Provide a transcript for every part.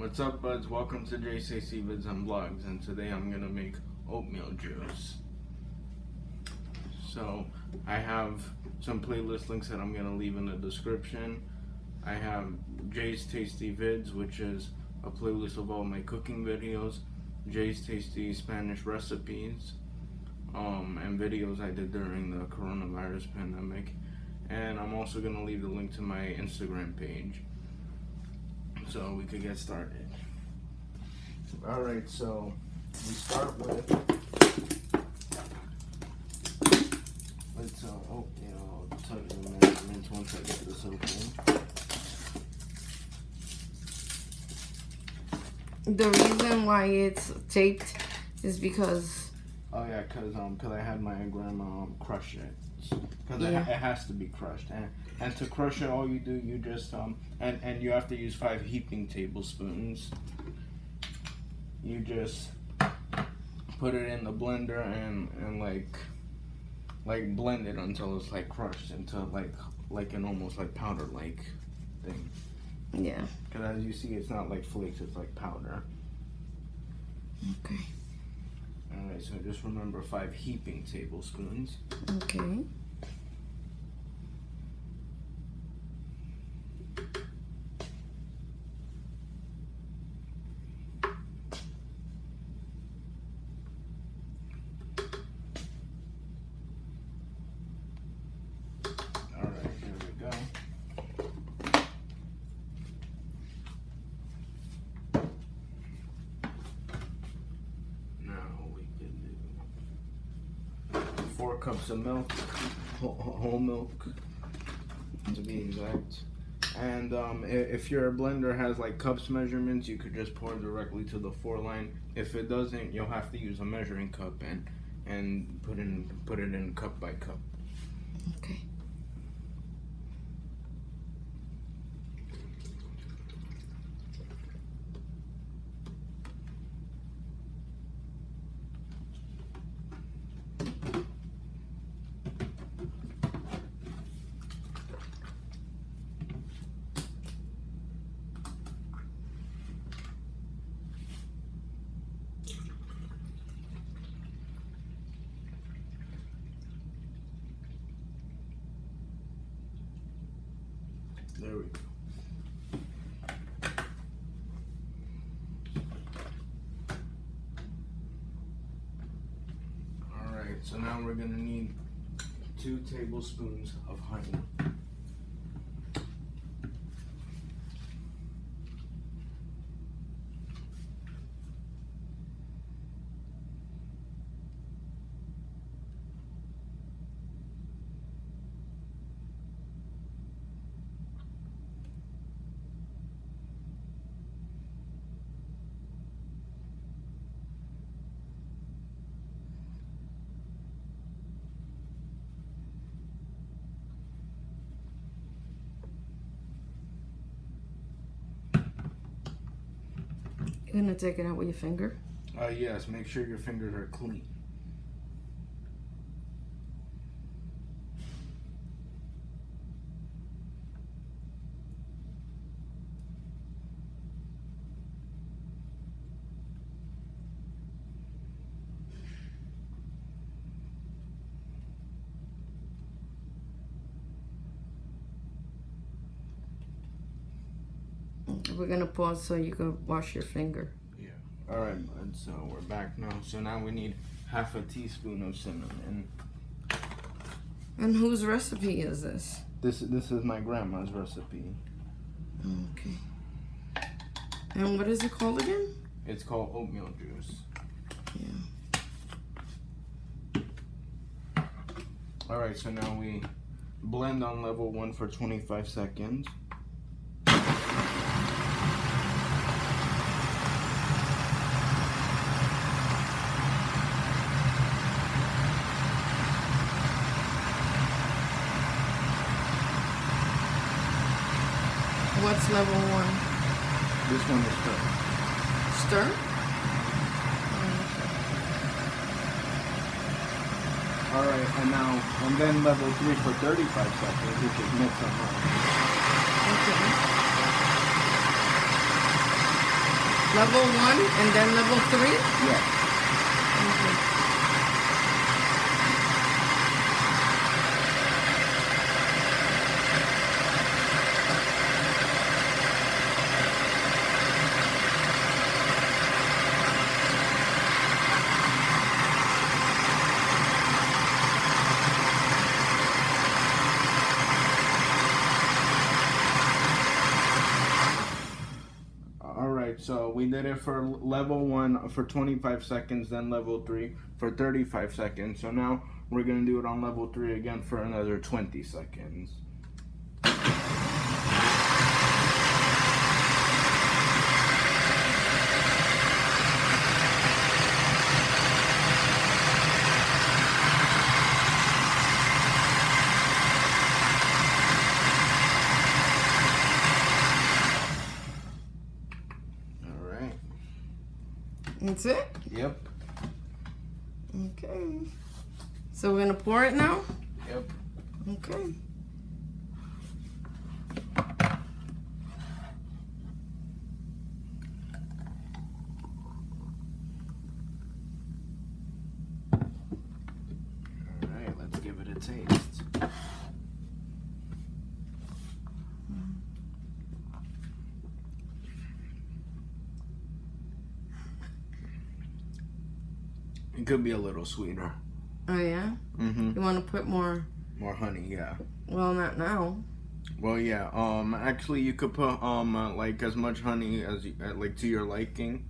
What's up, buds? Welcome to JCC Vids and Vlogs, and today I'm gonna make oatmeal juice. So I have some playlist links that I'm gonna leave in the description. I have Jay's Tasty Vids, which is a playlist of all my cooking videos, Jay's Tasty Spanish recipes, and videos I did during the coronavirus pandemic. And I'm also gonna leave the link to my Instagram page, so we could get started. Alright, so we start with I'll tell you the measurements once I get this open. The reason why it's taped is because because I had my grandma crush it. Because it has to be crushed, and to crush it, all you do, you just and you have to use 5 heaping tablespoons. You just put it in the blender and like blend it until it's like crushed into like an almost like powder like thing. Yeah. Because as you see, it's not like flakes; it's like powder. Okay. All right. So just remember 5 heaping tablespoons. Okay. Now we can do 4 cups of milk, whole milk to be exact. And if your blender has like cups measurements, you could just pour directly to the 4 line. If it doesn't, you'll have to use a measuring cup and put it in cup by cup. Okay. There we go. Alright, so now we're gonna need 2 tablespoons of honey. You're gonna take it out with your finger? Yes, make sure your fingers are clean. We're gonna pause so you can wash your finger. Yeah. Alright, bud, so we're back now. So now we need half a teaspoon of cinnamon. And whose recipe is this? This is my grandma's recipe. Okay. And what is it called again? It's called oatmeal juice. Yeah. Alright, so now we blend on level 1 for 25 seconds. What's level 1? This one is stir. Stir? Alright, and then level 3 for 35 seconds, which is mix and blend. Okay. Level 1 and then level 3? Yeah. Okay. Alright, so we did it for level 1 for 25 seconds, then level 3 for 35 seconds. So now we're going to do it on level 3 again for another 20 seconds. Alright. That's it? Yep. Okay. So we're gonna pour it now? Yep. Okay. Alright, let's give it a taste. It could be a little sweeter. Oh yeah? Mm-hmm. You wanna put more? More honey, yeah. Well, not now. Well, yeah. Actually, you could put like as much honey as you, like to your liking.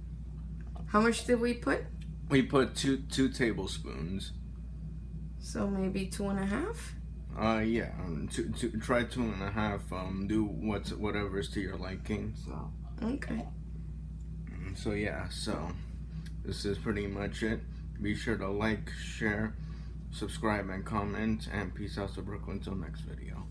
How much did we put? We put two tablespoons. So maybe 2.5? Yeah. Try 2.5. Do whatever's to your liking. So. Okay. So yeah. So this is pretty much it. Be sure to like, share, subscribe, and comment. And peace out to Brooklyn. Till next video.